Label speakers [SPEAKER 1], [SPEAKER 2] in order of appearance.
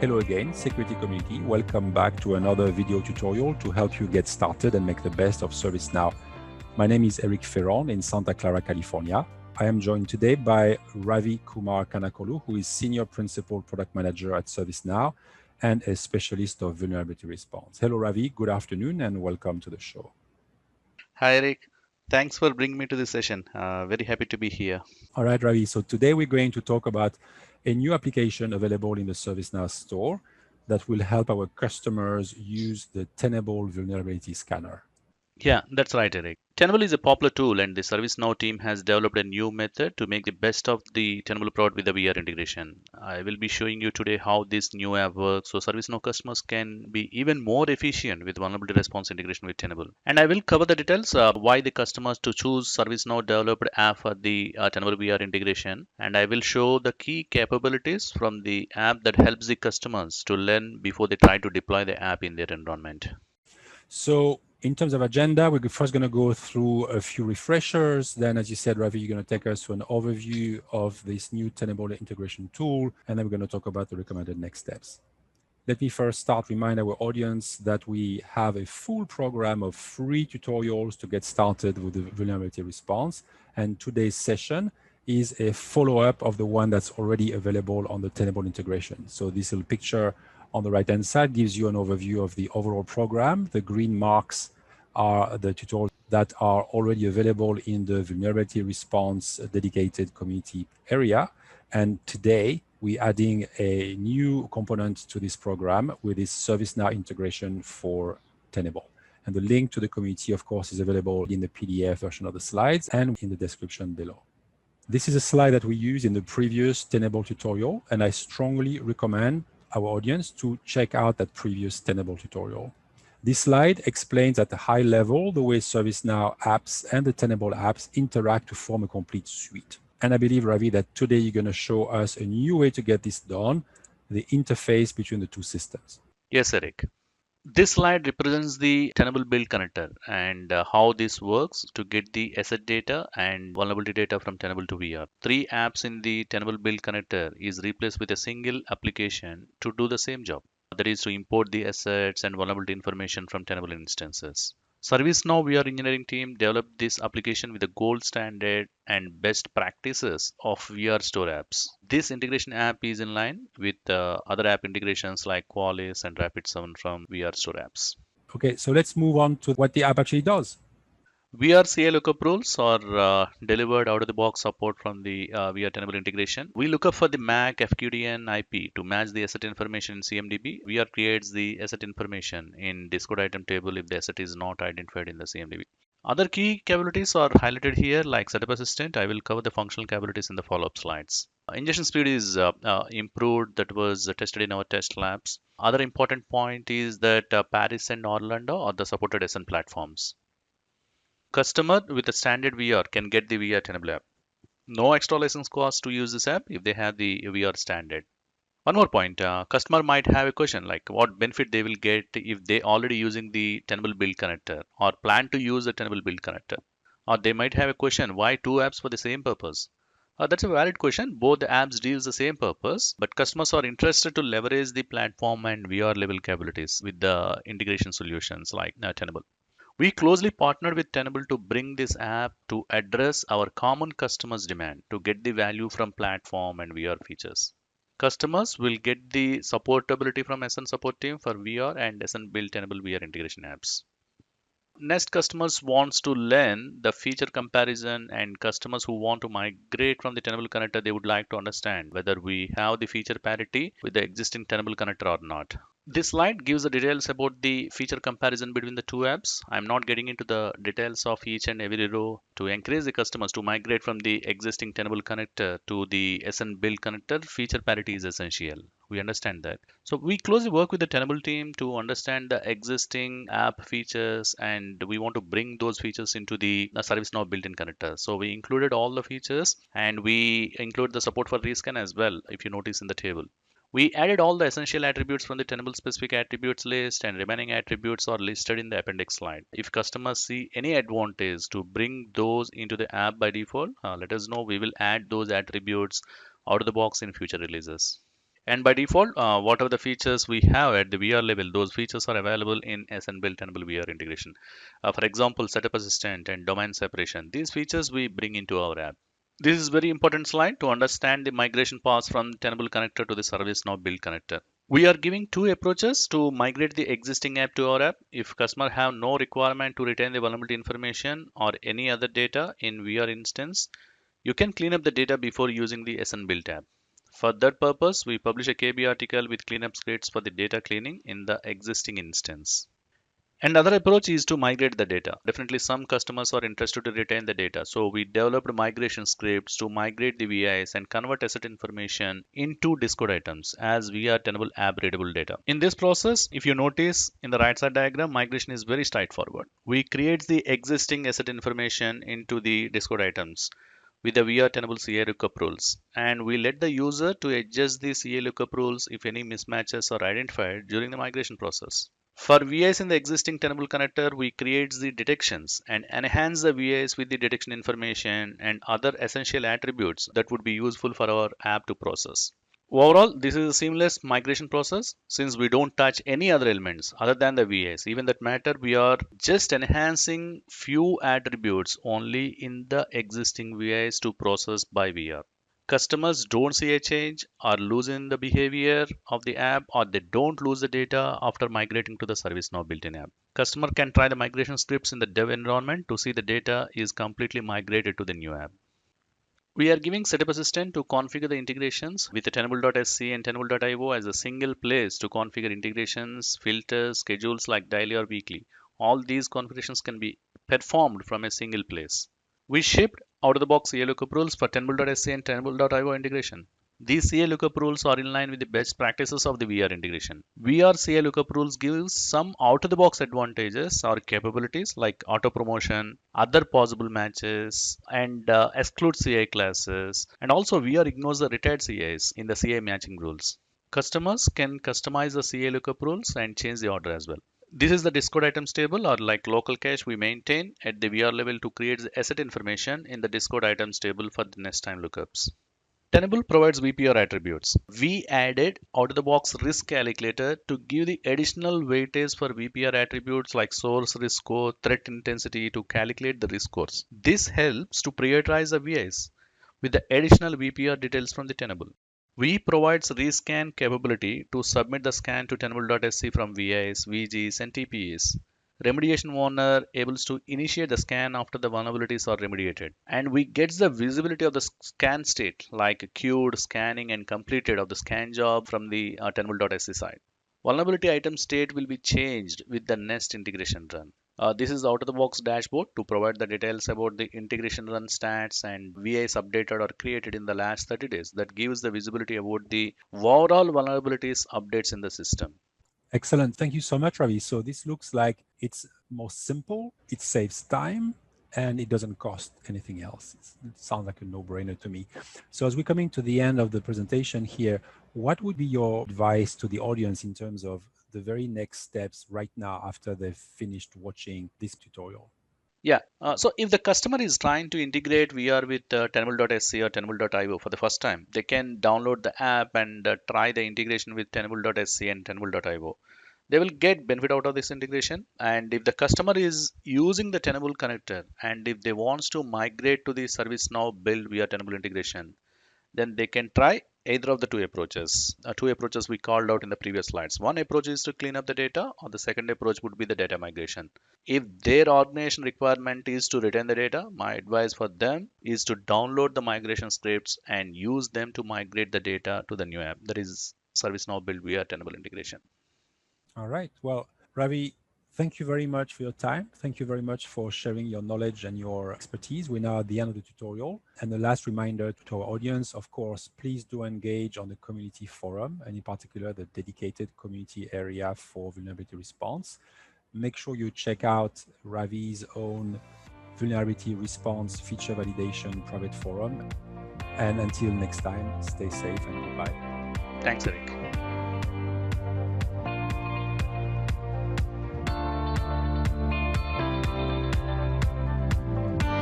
[SPEAKER 1] Hello again, security community. Welcome back to another video tutorial to help you get started and make the best of ServiceNow. My name is Eric Ferron in Santa Clara, California. I am joined today by Ravi Kumar Kanukollu, who is Senior Principal Product Manager at ServiceNow and a specialist of vulnerability response. Hello, Ravi. Good afternoon and welcome to the show.
[SPEAKER 2] Hi, Eric. Thanks for bringing me to this session. Very happy to be here.
[SPEAKER 1] All right, Ravi. So today we're going to talk about a new application available in the ServiceNow store that will help our customers use the Tenable vulnerability scanner.
[SPEAKER 2] Yeah, that's right, Eric. Tenable is a popular tool, and the ServiceNow team has developed a new method to make the best of the Tenable product with the VR integration. I will be showing you today how this new app works so ServiceNow customers can be even more efficient with vulnerability response integration with Tenable. And I will cover the details why the customers to choose ServiceNow developed app for the Tenable VR integration. And I will show the key capabilities from the app that helps the customers to learn before they try to deploy the app in their environment.
[SPEAKER 1] So in terms of agenda, we're first going to go through a few refreshers. Then, as you said, Ravi, you're going to take us through an overview of this new Tenable integration tool. And then we're going to talk about the recommended next steps. Let me first remind our audience that we have a full program of free tutorials to get started with the vulnerability response. And today's session is a follow-up of the one that's already available on the Tenable integration. So this little picture on the right-hand side gives you an overview of the overall program. The green marks are the tutorials that are already available in the vulnerability response dedicated community area. And today, we're adding a new component to this program with this ServiceNow integration for Tenable. And the link to the community, of course, is available in the PDF version of the slides and in the description below. This is a slide that we used in the previous Tenable tutorial, and I strongly recommend our audience to check out that previous Tenable tutorial. This slide explains at a high level the way ServiceNow apps and the Tenable apps interact to form a complete suite. And I believe, Ravi, that today you're going to show us a new way to get this done, the interface between the two systems.
[SPEAKER 2] Yes, Eric. This slide represents the Tenable-built connector and how this works to get the asset data and vulnerability data from Tenable to VR. 3 apps in the Tenable-built connector is replaced with a single application to do the same job. That is to import the assets and vulnerability information from Tenable instances. ServiceNow VR engineering team developed this application with the gold standard and best practices of VR store apps. This integration app is in line with other app integrations like Qualys and Rapid7 from VR store apps.
[SPEAKER 1] Okay, so let's move on to what the app actually does.
[SPEAKER 2] VR CI Lookup rules are delivered out of the box support from the VR-Tenable integration. We look up for the MAC, FQDN, IP to match the asset information in CMDB. VR creates the asset information in Discord item table if the asset is not identified in the CMDB. Other key capabilities are highlighted here like setup assistant. I will cover the functional capabilities in the follow-up slides. Ingestion speed is improved, that was tested in our test labs. Other important point is that Paris and Orlando are the supported SN platforms. Customer with a standard VR can get the VR-Tenable app. No extra license cost to use this app if they have the VR standard. One more point, customer might have a question like what benefit they will get if they already using the Tenable-built connector or plan to use the Tenable-built connector. Or they might have a question why 2 apps for the same purpose. That's a valid question. Both the apps deals the same purpose, but customers are interested to leverage the platform and VR level capabilities with the integration solutions like Tenable. We closely partnered with Tenable to bring this app to address our common customers' demand to get the value from platform and VR features. Customers will get the supportability from SN support team for VR and SN built Tenable VR integration apps. Next, customers wants to learn the feature comparison, and customers who want to migrate from the Tenable connector, they would like to understand whether we have the feature parity with the existing Tenable connector or not. This slide gives the details about the feature comparison between the 2 apps. I'm not getting into the details of each and every row. To encourage the customers to migrate from the existing Tenable connector to the SN build connector, feature parity is essential. We understand that. So we closely work with the Tenable team to understand the existing app features, and we want to bring those features into the ServiceNow built-in connector. So we included all the features, and we include the support for rescan as well, if you notice in the table. We added all the essential attributes from the Tenable specific attributes list, and remaining attributes are listed in the appendix slide. If customers see any advantage to bring those into the app by default, let us know. We will add those attributes out of the box in future releases. And by default, whatever the features we have at the VR level, those features are available in SN-built Tenable VR integration. For example, setup assistant and domain separation. These features we bring into our app. This is very important slide to understand the migration path from Tenable connector to the ServiceNow-built connector. We are giving two approaches to migrate the existing app to our app. If customer have no requirement to retain the vulnerability information or any other data in VR instance, you can clean up the data before using the SN-built app. For that purpose, we publish a KB article with cleanup scripts for the data cleaning in the existing instance. Another approach is to migrate the data. Definitely some customers are interested to retain the data. So we developed migration scripts to migrate the VIs and convert asset information into Discord items as VR-Tenable app readable data. In this process, if you notice in the right side diagram, migration is very straightforward. We create the existing asset information into the Discord items with the VR-Tenable CI Lookup rules, and we let the user to adjust the CI Lookup rules if any mismatches are identified during the migration process. For VIs in the existing Tenable connector, we create the detections and enhance the VIs with the detection information and other essential attributes that would be useful for our app to process. Overall, this is a seamless migration process since we don't touch any other elements other than the VIs. Even that matter, we are just enhancing few attributes only in the existing VIs to process by VR. Customers don't see a change or lose in the behavior of the app, or they don't lose the data after migrating to the ServiceNow built-in app. Customer can try the migration scripts in the dev environment to see the data is completely migrated to the new app. We are giving Setup Assistant to configure the integrations with the Tenable.sc and Tenable.io as a single place to configure integrations, filters, schedules like daily or weekly. All these configurations can be performed from a single place. We shipped out-of-the-box CI Lookup rules for Tenable.sc and Tenable.io integration. These CI Lookup rules are in line with the best practices of the VR integration. VR CI Lookup rules give some out-of-the-box advantages or capabilities like auto-promotion, other possible matches, and exclude CI classes. And also VR ignores the retired CIs in the CI matching rules. Customers can customize the CI Lookup rules and change the order as well. This is the Discord items table or like local cache we maintain at the VR level to create the asset information in the Discord items table for the next time lookups. Tenable provides VPR attributes. We added out-of-the-box risk calculator to give the additional weightage for VPR attributes like source risk score, threat intensity to calculate the risk scores. This helps to prioritize the VIs with the additional VPR details from the Tenable. We provides rescan capability to submit the scan to Tenable.sc from VIs, VGs, and TPEs. Remediation owner able to initiate the scan after the vulnerabilities are remediated. And we get the visibility of the scan state like queued, scanning, and completed of the scan job from the Tenable.sc side. Vulnerability item state will be changed with the next integration run. This is out-of-the-box dashboard to provide the details about the integration run stats and VIs updated or created in the last 30 days. That gives the visibility about the overall vulnerabilities updates in the system.
[SPEAKER 1] Excellent. Thank you so much, Ravi. So this looks like it's more simple, it saves time, and it doesn't cost anything else. It sounds like a no-brainer to me. So as we're coming to the end of the presentation here, what would be your advice to the audience in terms of the very next steps right now after they've finished watching this tutorial?
[SPEAKER 2] Yeah, so if the customer is trying to integrate VR with Tenable.sc or Tenable.io for the first time, they can download the app and try the integration with Tenable.sc and Tenable.io. They will get benefit out of this integration. And if the customer is using the Tenable connector and if they wants to migrate to the ServiceNow-built VR Tenable integration, then they can try either of the two approaches. Two approaches we called out in the previous slides. One approach is to clean up the data, or the second approach would be the data migration. If their organization requirement is to retain the data, my advice for them is to download the migration scripts and use them to migrate the data to the new app. That is ServiceNow-built VR Tenable integration.
[SPEAKER 1] All right. Well, Ravi, thank you very much for your time. Thank you very much for sharing your knowledge and your expertise. We're now at the end of the tutorial. And the last reminder to our audience, of course, please do engage on the community forum, and in particular, the dedicated community area for vulnerability response. Make sure you check out Ravi's own vulnerability response feature validation private forum. And until next time, stay safe and goodbye.
[SPEAKER 2] Thanks, Eric.